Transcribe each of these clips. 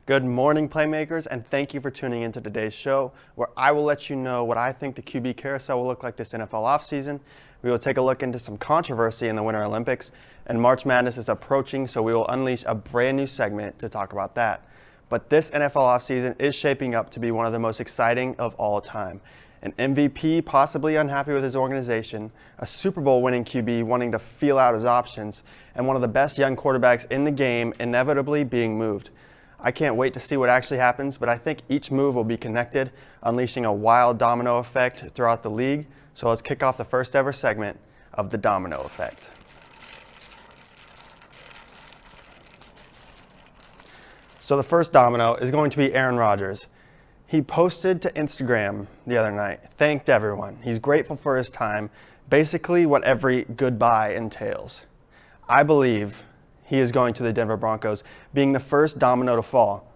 Good morning, Playmakers, and thank you for tuning into today's show, where I will let you know what I think the QB carousel will look like this NFL offseason. We will take a look into some controversy in the Winter Olympics, and March Madness is approaching, so we will unleash a brand new segment to talk about that. But this NFL offseason is shaping up to be one of the most exciting of all time. An MVP possibly unhappy with his organization, a Super Bowl winning QB wanting to feel out his options, and one of the best young quarterbacks in the game inevitably being moved. I can't wait to see what actually happens, but I think each move will be connected, unleashing a wild domino effect throughout the league. So let's kick off the first ever segment of the domino effect. So the first domino is going to be Aaron Rodgers. He posted to Instagram the other night, thanked everyone. He's grateful for his time, basically what every goodbye entails. I believe he is going to the Denver Broncos, being the first domino to fall.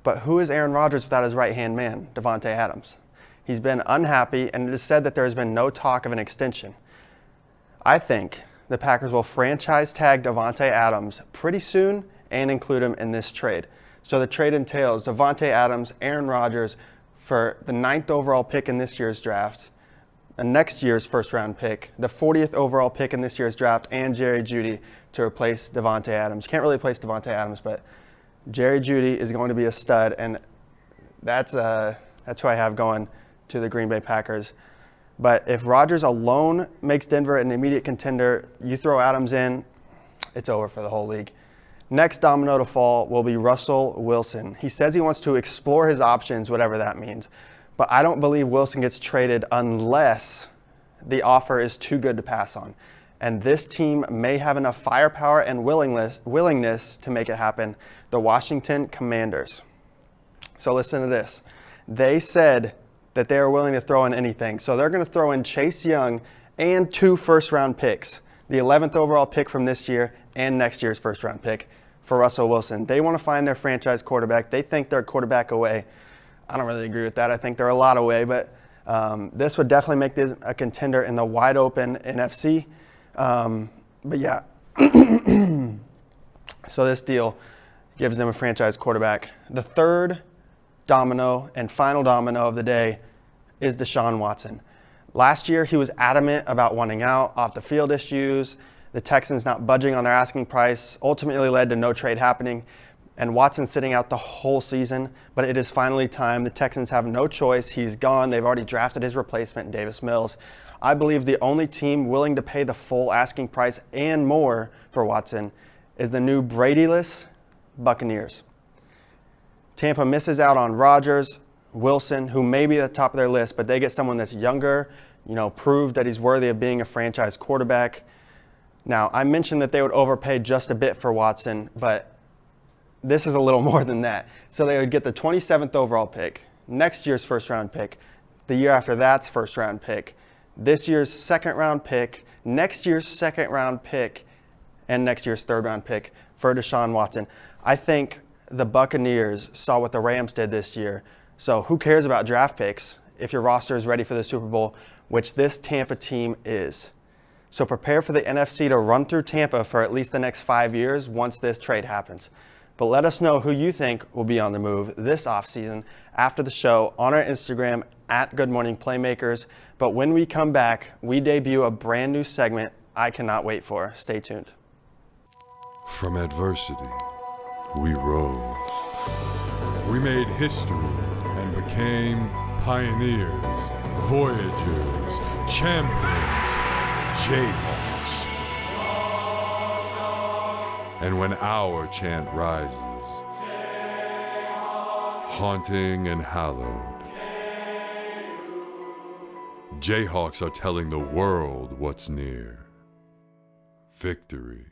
But who is Aaron Rodgers without his right-hand man, Devonte Adams? He's been unhappy, and it is said that there has been no talk of an extension. I think the Packers will franchise tag Devonte Adams pretty soon and include him in this trade. So the trade entails Devonte Adams, Aaron Rodgers for the 9th overall pick in this year's draft, and next year's first-round pick, the 40th overall pick in this year's draft, and Jerry Jeudy to replace Devonte Adams. Can't really replace Devonte Adams, but Jerry Jeudy is going to be a stud, and that's who I have going to the Green Bay Packers. But if Rodgers alone makes Denver an immediate contender, you throw Adams in, it's over for the whole league. Next domino to fall will be Russell Wilson. He says he wants to explore his options, whatever that means. But I don't believe Wilson gets traded unless the offer is too good to pass on. And this team may have enough firepower and willingness to make it happen. The Washington Commanders. So listen to this. They said that they are willing to throw in anything. So they're going to throw in Chase Young and 2 first-round picks, the 11th overall pick from this year and next year's first-round pick for Russell Wilson. They want to find their franchise quarterback. They think they're a quarterback away. I don't really agree with that. I think they're a lot away, but this would definitely make this a contender in the wide-open NFC. But yeah, so this deal gives them a franchise quarterback. The third domino and final domino of the day is Deshaun Watson. Last year, he was adamant about wanting out, off the field issues. The Texans not budging on their asking price ultimately led to no trade happening, and Watson sitting out the whole season. But it is finally time. The Texans have no choice. He's gone. They've already drafted his replacement, Davis Mills. I believe the only team willing to pay the full asking price and more for Watson is the new Brady-less Buccaneers. Tampa misses out on Rodgers, Wilson, who may be at the top of their list, but they get someone that's younger, proved that he's worthy of being a franchise quarterback. Now, I mentioned that they would overpay just a bit for Watson, but this is a little more than that. So they would get the 27th overall pick, next year's first-round pick, the year after that's first-round pick, this year's second-round pick, next year's second-round pick, and next year's third-round pick for Deshaun Watson. I think the Buccaneers saw what the Rams did this year. So who cares about draft picks if your roster is ready for the Super Bowl, which this Tampa team is. So prepare for the NFC to run through Tampa for at least the next 5 years once this trade happens. But let us know who you think will be on the move this offseason after the show on our Instagram at Good Morning Playmakers. But when we come back, we debut a brand new segment I cannot wait for. Stay tuned. From adversity, we rose. We made history and became pioneers, voyagers, champions, Jayhawks. And when our chant rises, haunting and hallowed, Jayhawks are telling the world what's near. Victory.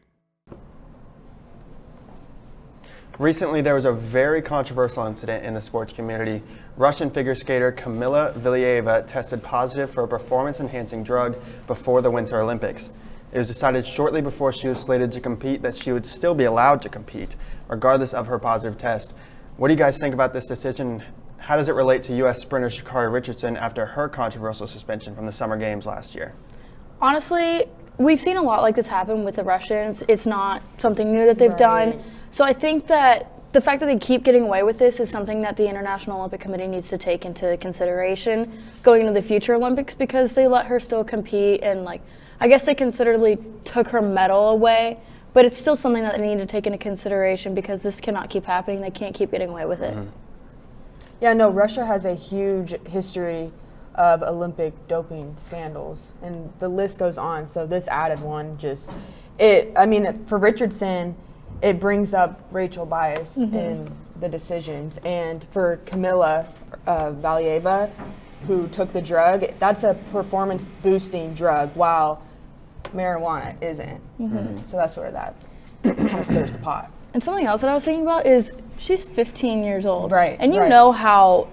Recently, there was a very controversial incident in the sports community. Russian figure skater Kamila Valieva tested positive for a performance-enhancing drug before the Winter Olympics. It was decided shortly before she was slated to compete that she would still be allowed to compete, regardless of her positive test. What do you guys think about this decision? How does it relate to U.S. sprinter Sha'Carri Richardson after her controversial suspension from the Summer Games last year? Honestly, we've seen a lot like this happen with the Russians. It's not something new that they've done. So I think that the fact that they keep getting away with this is something that the International Olympic Committee needs to take into consideration going into the future Olympics, because they let her still compete, and like I guess they considerably took her medal away, but it's still something that they need to take into consideration because this cannot keep happening. They can't keep getting away with it. Yeah, no, Russia has a huge history of Olympic doping scandals, and the list goes on. So this added one for Richardson, it brings up racial bias in the decisions. And for Kamila Valieva, who took the drug, that's a performance-boosting drug, while marijuana isn't. So that's where that kind of stirs the pot. And something else that I was thinking about is she's 15 years old. Right. And you know how,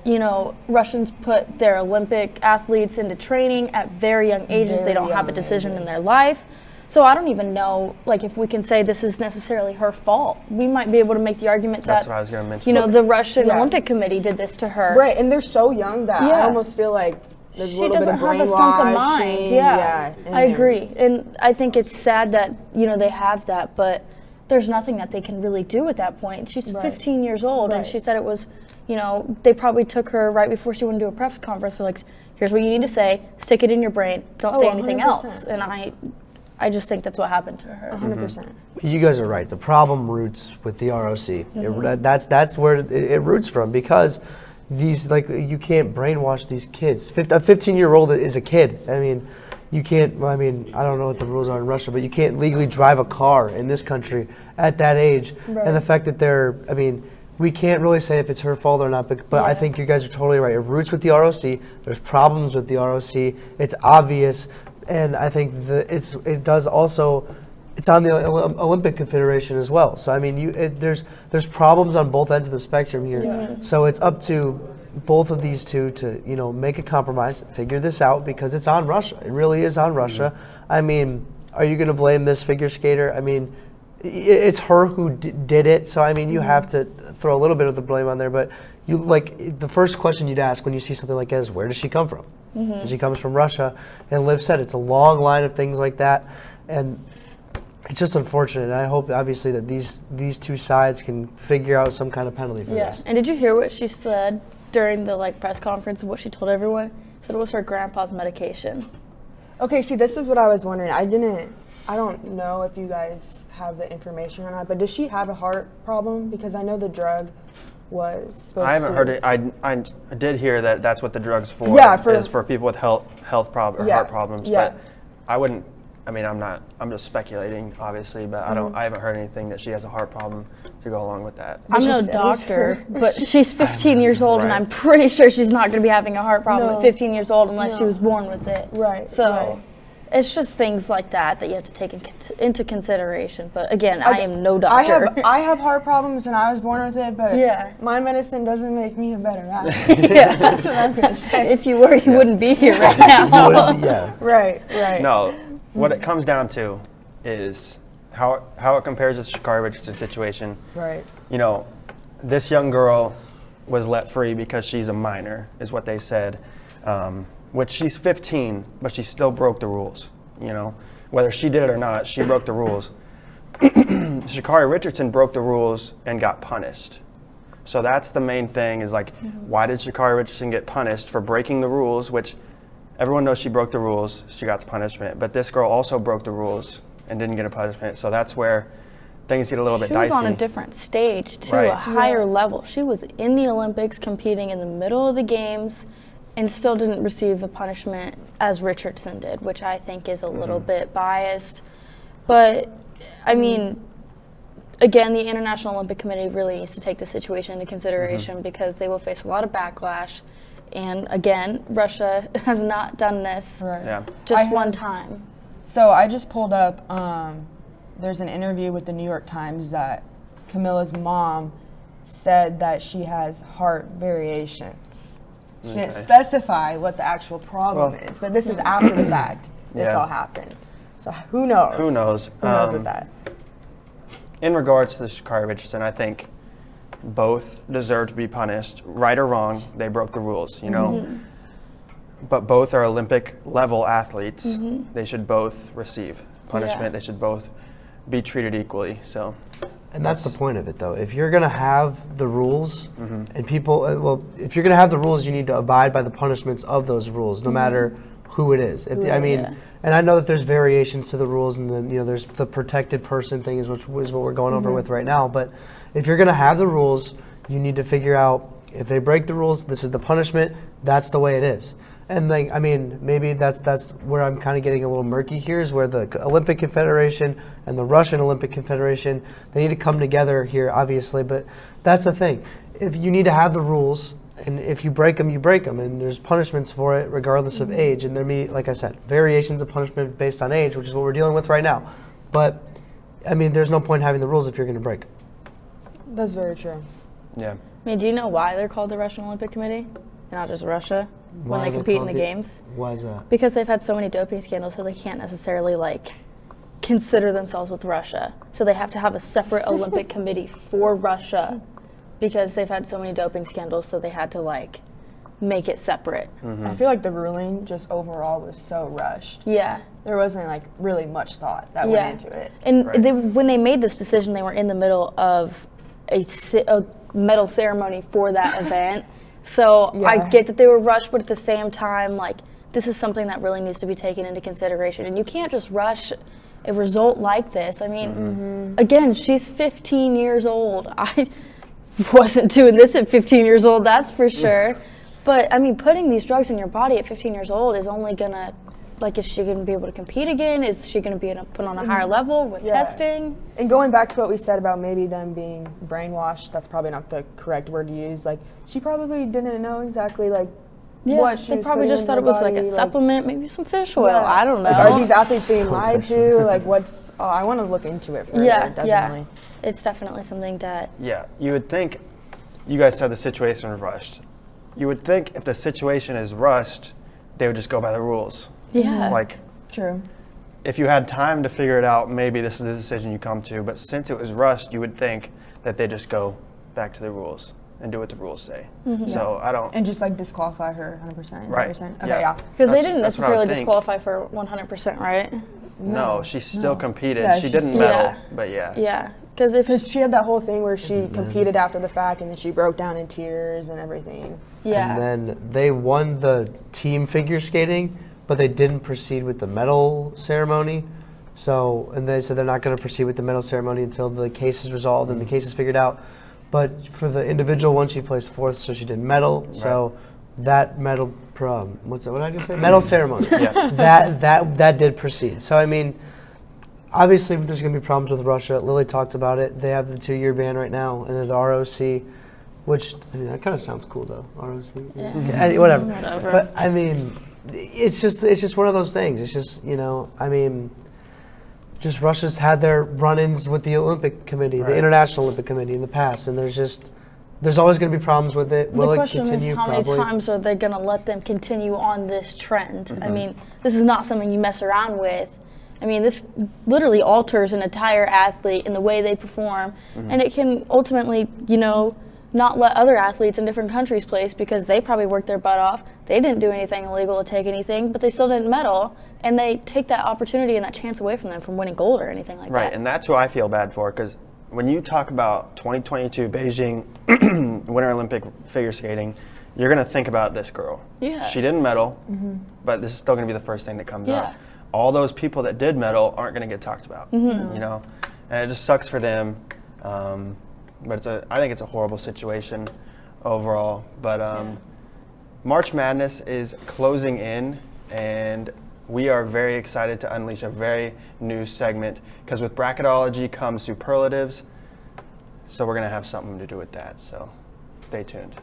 Russians put their Olympic athletes into training at very young ages. They don't have a decision in their life. So I don't even know, if we can say this is necessarily her fault. We might be able to make the argument That's that, what I was going to mention. the Russian Olympic Committee did this to her. Right, and they're so young that I almost feel like there's a little bit of brainwashing. She doesn't have a sense of mind. Yeah, I agree. And I think it's sad that, they have that, but there's nothing that they can really do at that point. She's 15 years old, and she said it was, they probably took her right before she went to a press conference. They're like, here's what you need to say, stick it in your brain, don't say anything 100%. else. And I just think that's what happened to her. 100%. You guys are right. The problem roots with the ROC. That's where it roots from, because these, you can't brainwash these kids. A 15-year-old is a kid. I mean, you can't, I don't know what the rules are in Russia, but you can't legally drive a car in this country at that age. Right. And the fact that we can't really say if it's her fault or not, but I think you guys are totally right. It roots with the ROC. There's problems with the ROC. It's obvious. And I think it's on the Olympic Confederation as well. So there's problems on both ends of the spectrum here. Yeah. So it's up to both of these two to make a compromise, figure this out, because it's on Russia. It really is on Russia. Are you going to blame this figure skater? It's her who did it. So you have to throw a little bit of the blame on there. But the first question you'd ask when you see something like that is, where does she come from? And she comes from Russia, and Liv said it's a long line of things like that, and it's just unfortunate. And I hope, obviously, that these two sides can figure out some kind of penalty for this. And did you hear what she said during the press conference? What she told everyone? Said it was her grandpa's medication. Okay, see, this is what I was wondering. I don't know if you guys have the information or not, but does she have a heart problem? Because I know the drug was supposed I haven't to. heard it. I did hear that that's what the drug's for. Yeah, is for people with heart problems. Yeah. But I wouldn't. I'm just speculating, obviously, but I haven't heard anything that she has a heart problem to go along with that. I'm no doctor, but she's 15 years old, and I'm pretty sure she's not going to be having a heart problem at 15 years old unless she was born with it. Right. So it's just things like that you have to take into consideration. But again, I am no doctor. I have heart problems, and I was born with it, but my medicine doesn't make me a better athlete. That's what I'm going to say. If you were, you wouldn't be here right now. Right. No. What it comes down to is how it compares to the Sha'Carri Richardson situation. Right. This young girl was let free because she's a minor, is what they said. Which she's 15, but she still broke the rules. Whether she did it or not, she broke the rules. Sha'Carri Richardson broke the rules and got punished. So that's the main thing is why did Sha'Carri Richardson get punished for breaking the rules, which everyone knows she broke the rules, she got the punishment, but this girl also broke the rules and didn't get a punishment. So that's where things get a little bit dicey. She was on a different stage too, a higher level. She was in the Olympics competing in the middle of the games and still didn't receive a punishment as Richardson did, which I think is a little bit biased. But again, the International Olympic Committee really needs to take the situation into consideration because they will face a lot of backlash. And again, Russia has not done this just one time. So I just pulled up, there's an interview with the New York Times that Camilla's mom said that she has heart variations. She didn't specify what the actual problem is, but this is after the fact. This all happened. So who knows? Who knows? Who knows with that? In regards to the Sha'Carri Richardson, I think both deserve to be punished, right or wrong. They broke the rules, But both are Olympic level athletes. They should both receive punishment. They should both be treated equally. So, And that's the point of it, though. If you're going to have the rules, and people, if you're going to have the rules, you need to abide by the punishments of those rules, no matter who it is. And I know that there's variations to the rules, and then there's the protected person thing, which is what we're going over with right now. But if you're going to have the rules, you need to figure out if they break the rules, this is the punishment. That's the way it is. And maybe that's where I'm kind of getting a little murky here, is where the Olympic Confederation and the Russian Olympic Confederation, they need to come together here, obviously. But that's the thing. If you need to have the rules, and if you break them, you break them, and there's punishments for it regardless of age. And there may, like I said, variations of punishment based on age, which is what we're dealing with right now. But there's no point in having the rules if you're going to break them. That's very true. Yeah. Do you know why they're called the Russian Olympic Committee and not just Russia when they compete in the games? Why is that? Because they've had so many doping scandals, so they can't necessarily consider themselves with Russia. So they have to have a separate Olympic committee for Russia because they've had so many doping scandals, so they had to make it separate. I feel like the ruling just overall was so rushed. Yeah. There wasn't really much thought that went into it. And when they made this decision, they were in the middle of a medal ceremony for that event. So I get that they were rushed, but at the same time, this is something that really needs to be taken into consideration. And you can't just rush a result like this. Again, she's 15 years old. I wasn't doing this at 15 years old, that's for sure. But, putting these drugs in your body at 15 years old is only going to, is she going to be able to compete again? Is she going to be put on a higher level with testing? And going back to what we said about maybe them being brainwashed, that's probably not the correct word to use. She probably didn't know exactly, what she they was probably just thought it was a supplement, maybe some fish oil. I don't know. Are these athletes being lied to? I want to look into it further, definitely. Yeah. It's definitely something that... Yeah, you would think, you guys said the situation was rushed. You would think if the situation is rushed, they would just go by the rules. Yeah. True. If you had time to figure it out, maybe this is the decision you come to. But since it was rushed, you would think that they just go back to the rules and do what the rules say. So I don't... And just disqualify her 100%. Right. Okay, yeah. Because they didn't that's what I would necessarily think. disqualify for 100%, right? No, she still competed. Yeah, she she didn't still- medal, but yeah. Yeah. Because she had that whole thing where she competed after the fact and then she broke down in tears and everything. Yeah. And then they won the team figure skating, but they didn't proceed with the medal ceremony. So, and they said they're not going to proceed with the medal ceremony until the case is resolved and the case is figured out. But for the individual one, she placed fourth, so she didn't medal. So that medal, what did I just say? Medal ceremony. That did proceed. So obviously there's going to be problems with Russia. Lily talked about it. They have the 2-year ban right now, and then the ROC, which that kind of sounds cool though. ROC, whatever. But it's just one of those things. It's just just Russia's had their run-ins with the Olympic Committee, the International Olympic Committee in the past, and there's always going to be problems with it. Will it continue? The question is how many times are they going to let them continue on this trend? This is not something you mess around with. This literally alters an entire athlete in the way they perform, and it can ultimately, not let other athletes in different countries place because they probably worked their butt off. They didn't do anything illegal to take anything, but they still didn't medal, and they take that opportunity and that chance away from them from winning gold or anything like that. Right, and that's who I feel bad for, because when you talk about 2022 Beijing Winter Olympic figure skating, you're going to think about this girl. Yeah. She didn't medal, but this is still going to be the first thing that comes up. All those people that did medal aren't going to get talked about, and it just sucks for them. But I think it's a horrible situation overall. But March Madness is closing in, and we are very excited to unleash a very new segment, because with bracketology comes superlatives. So we're going to have something to do with that. So stay tuned.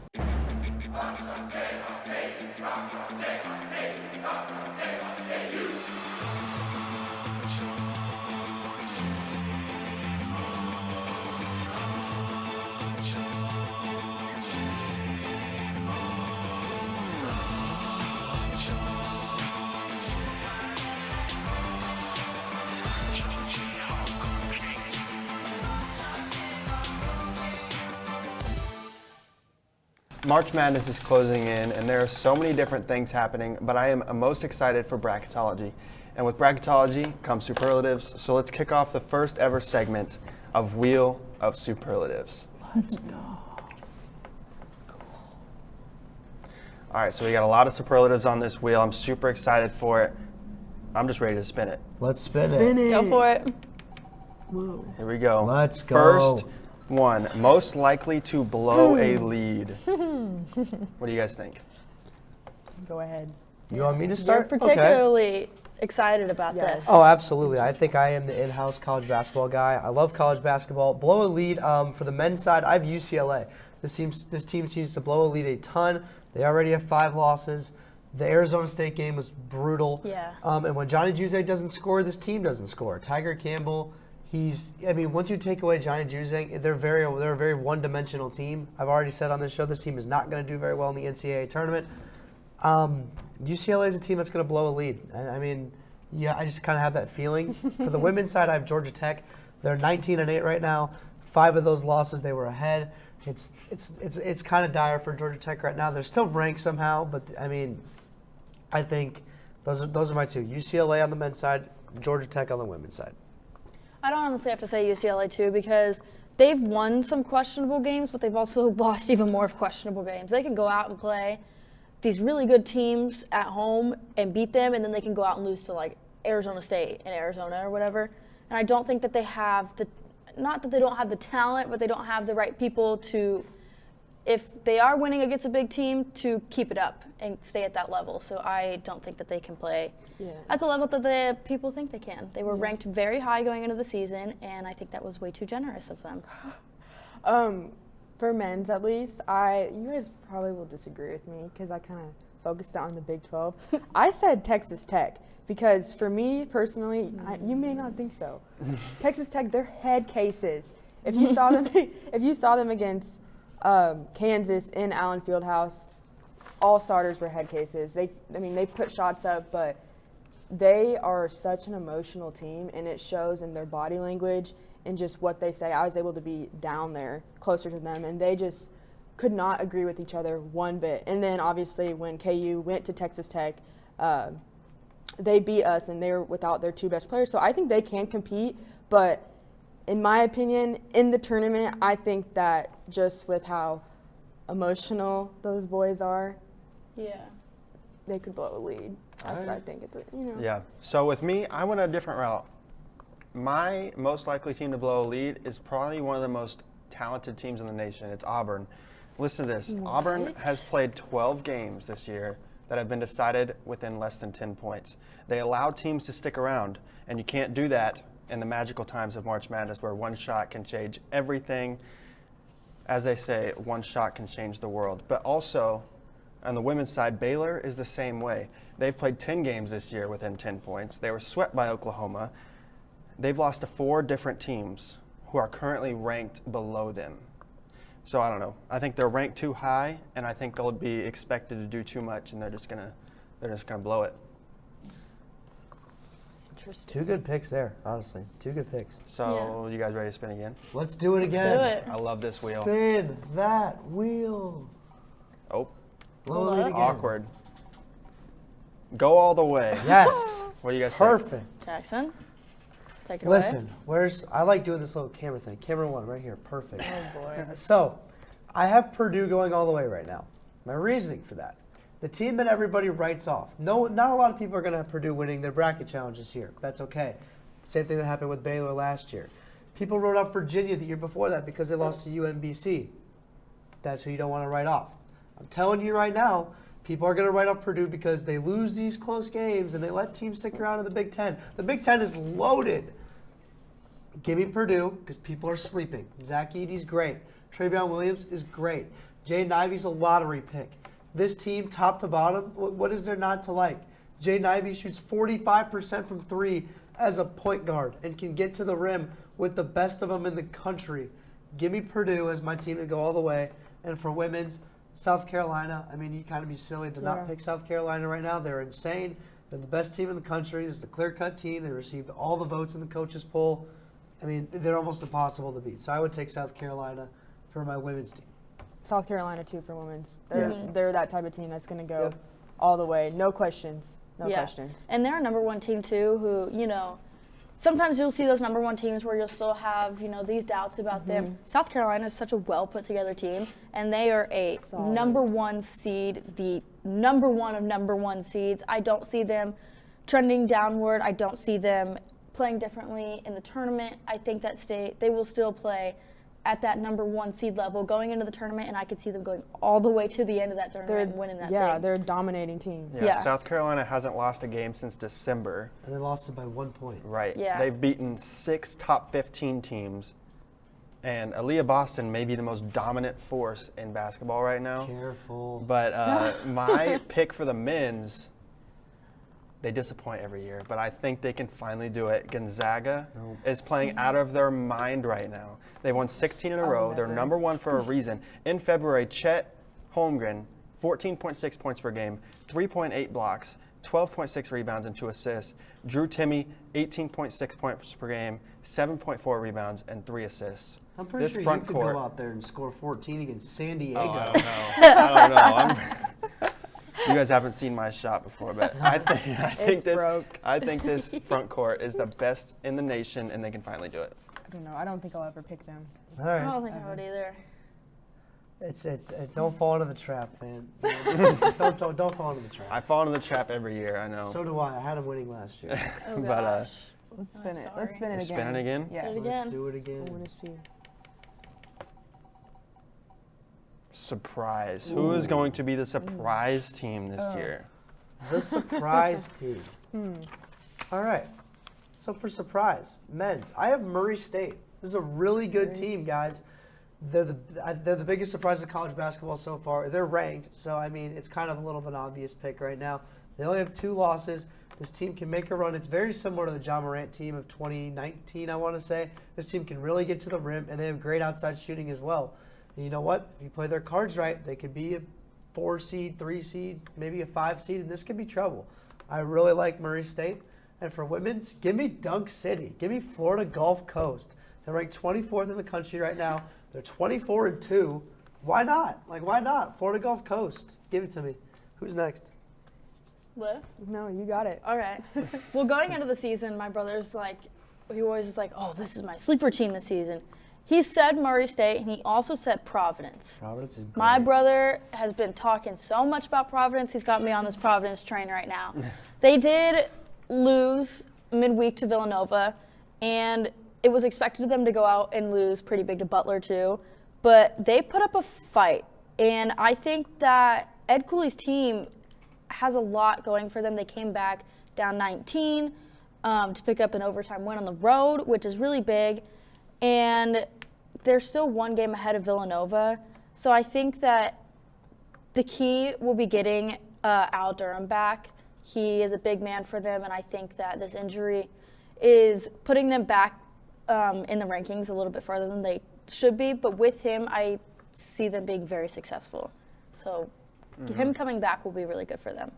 March Madness is closing in, and there are so many different things happening, but I am most excited for bracketology. And with bracketology comes superlatives, so let's kick off the first ever segment of Wheel of superlatives. Let's go. All right, so we got a lot of superlatives on this wheel. I'm super excited for it. I'm just ready to spin it. Let's spin it. Go for it. Whoa. Here we go. Let's go. First one, most likely to blow a lead. What do you guys think? Go ahead. You want me to You're start? Okay. particularly excited about Yes. this. Oh, absolutely. I think I am the in-house college basketball guy. I love college basketball. Blow a lead for the men's side. I have UCLA. This team seems to blow a lead a ton. They already have 5 losses. The Arizona State game was brutal. Yeah. And when Johnny Juzang doesn't score, this team doesn't score. Tiger Campbell, once you take away Johnny Juzang, they're a very one-dimensional team. I've already said on this show this team is not going to do very well in the NCAA tournament. UCLA is a team that's going to blow a lead. I just kind of have that feeling. For the women's side, I have Georgia Tech. They're 19-8 right now. 5 of those losses, they were ahead. It's kind of dire for Georgia Tech right now. They're still ranked somehow, but I think those are my 2. UCLA on the men's side, Georgia Tech on the women's side. I don't honestly have to say UCLA too because they've won some questionable games, but they've also lost even more questionable games. They can go out and play these really good teams at home and beat them, and then they can go out and lose to like Arizona State in Arizona or whatever. And I don't think that they have not that they don't have the talent, but they don't have the right people to, if they are winning against a big team, to keep it up and stay at that level. So I don't think that they can play at the level that the people think they can. They were ranked very high going into the season, and I think that was way too generous of them. For men's, at least, you guys probably will disagree with me because I kind of focused on the Big 12. I said Texas Tech because for me personally, you may not think so. Texas Tech, they're head cases. If you saw them, against Kansas in Allen Fieldhouse, all starters were head cases. They put shots up, but they are such an emotional team, and it shows in their body language and just what they say. I was able to be down there closer to them, and they just could not agree with each other one bit. And then obviously when KU went to Texas Tech, they beat us, and they were without their 2 best players. So I think they can compete, but in my opinion, in the tournament, I think that just with how emotional those boys are, they could blow a lead. That's what I think. Yeah. So with me, I went a different route. My most likely team to blow a lead is probably one of the most talented teams in the nation. It's Auburn. Listen to this. What? Auburn has played 12 games this year that have been decided within less than 10 points. They allow teams to stick around, and you can't do that in the magical times of March Madness where one shot can change everything. As they say, one shot can change the world. But also, on the women's side, Baylor is the same way. They've played 10 games this year within 10 points. They were swept by Oklahoma. They've lost to 4 different teams who are currently ranked below them. So I don't know. I think they're ranked too high, and I think they'll be expected to do too much, and they're just gonna blow it. Interesting. 2 good picks there, honestly. 2 good picks. So you guys ready to spin again? Let's do it again. Let's do it. I love this wheel. Spin that wheel. Oh, Blow a lead again. awkward. Go all the way. Yes. What do you guys think? Perfect. Jackson, take it away. Listen, I like doing this little camera thing. Camera 1 right here, perfect. Oh boy. So, I have Purdue going all the way right now. My reasoning for that. The team that everybody writes off. No, not a lot of people are going to have Purdue winning their bracket challenge this year. That's okay. Same thing that happened with Baylor last year. People wrote off Virginia the year before that because they lost to UMBC. That's who you don't want to write off. I'm telling you right now, people are going to write off Purdue because they lose these close games and they let teams stick around in the Big Ten. The Big Ten is loaded. Give me Purdue because people are sleeping. Zach Edey's great. Travion Williams is great. Jay Ivey's a lottery pick. This team, top to bottom, what is there not to like? Jay Ivey shoots 45% from 3 as a point guard and can get to the rim with the best of them in the country. Give me Purdue as my team to go all the way. And for women's, South Carolina, you kind of be silly to not pick South Carolina right now. They're insane. They're the best team in the country. This is the clear-cut team. They received all the votes in the coaches poll. They're almost impossible to beat. So I would take South Carolina for my women's team. South Carolina, too, for women's. They're that type of team that's going to go all the way. No questions. No questions. And they're a number 1 team, too, who, sometimes you'll see those number one teams where you'll still have, these doubts about them. South Carolina is such a well put together team, and they are a number one seed, the number one of number one seeds. I don't see them trending downward. I don't see them playing differently in the tournament. I think that they will still play at that number one seed level going into the tournament, and I could see them going all the way to the end of that tournament and winning that thing. Yeah, they're a dominating team. Yeah, South Carolina hasn't lost a game since December. And they lost it by 1 point. Right. Yeah. They've beaten 6 top 15 teams, and Aaliyah Boston may be the most dominant force in basketball right now. Careful. But my pick for the men's, they disappoint every year, but I think they can finally do it. Gonzaga is playing out of their mind right now. They've won 16 in a row. They're number one for a reason. In February, Chet Holmgren, 14.6 points per game, 3.8 blocks, 12.6 rebounds and 2 assists. Drew Timme, 18.6 points per game, 7.4 rebounds and 3 assists. I'm pretty sure you could go out there and score 14 against San Diego. Oh, I don't know. I don't know. You guys haven't seen my shot before, but I think this front court is the best in the nation, and they can finally do it. I don't know. I don't think I'll ever pick them. All right. I don't think I would either. It's don't fall into the trap, man. Just don't fall into the trap. I fall into the trap every year, I know. So do I. I had him winning last year. Oh, But, gosh. Let's spin it. sorry. Let's spin it again. Spin it again? Yeah. Do it Let's again. do it again. I want to see. Surprise. Who is going to be the surprise team this year? The surprise team. All right. So for surprise, men's, I have Murray State. This is a really good team, guys. They're the biggest surprise of college basketball so far. They're ranked, so I mean it's kind of a little of an obvious pick right now. They only have 2 losses. This team can make a run. It's very similar to the John Morant team of 2019, I want to say. This team can really get to the rim, and they have great outside shooting as well. And you know what? If you play their cards right, they could be a 4 seed, 3 seed, maybe a 5 seed, and this could be trouble. I really like Murray State. And for women's, give me Dunk City. Give me Florida Gulf Coast. They're ranked 24th in the country right now. They're 24-2. Why not? Why not? Florida Gulf Coast. Give it to me. Who's next? What? No, you got it. All right. Well, going into the season, my brother's he always is oh, this is my sleeper team this season. He said Murray State, and he also said Providence. Providence is great. My brother has been talking so much about Providence. He's got me on this Providence train right now. They did lose midweek to Villanova, and it was expected of them to go out and lose pretty big to Butler too. But they put up a fight, and I think that Ed Cooley's team has a lot going for them. They came back down 19 to pick up an overtime win on the road, which is really big. And they're still 1 game ahead of Villanova. So I think that the key will be getting Al Durham back. He is a big man for them, and I think that this injury is putting them back in the rankings a little bit farther than they should be. But with him, I see them being very successful. So him coming back will be really good for them.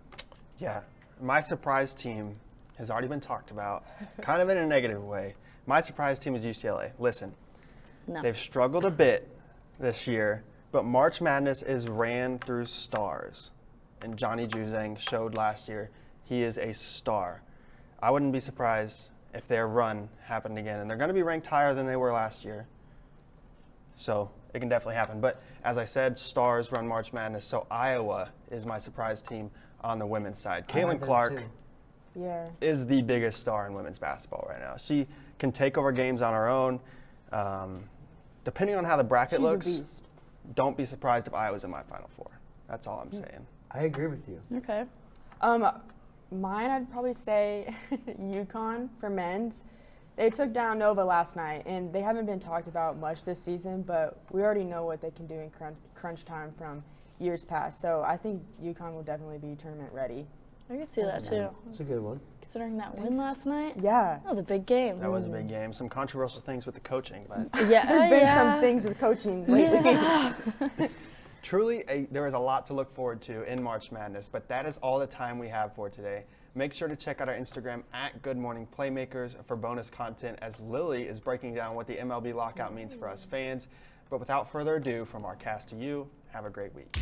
Yeah. My surprise team has already been talked about, kind of in a negative way. My surprise team is UCLA. Listen, No. they've struggled a bit this year, but March Madness is ran through stars. And Johnny Juzang showed last year he is a star. I wouldn't be surprised if their run happened again. And they're going to be ranked higher than they were last year. So it can definitely happen. But as I said, stars run March Madness. So Iowa is my surprise team on the women's side. Caitlyn Clark is the biggest star in women's basketball right now. She can take over games on her own. Depending on how the bracket looks, a beast. Don't be surprised if Iowa's in my Final Four. That's all I'm saying. I agree with you. Okay. Mine, I'd probably say UConn for men's. They took down Nova last night, and they haven't been talked about much this season, but we already know what they can do in crunch time from years past. So I think UConn will definitely be tournament ready. I could see that too. It's a good one. Considering that win last night, Yeah. that was a big game. That was a big game. Some controversial things with the coaching, but Yeah, There's been some things with coaching lately. truly, there is a lot to look forward to in March Madness, but that is all the time we have for today. Make sure to check out our Instagram at Good Morning Playmakers for bonus content as Lily is breaking down what the MLB lockout means for us fans. But without further ado, from our cast to you, have a great week.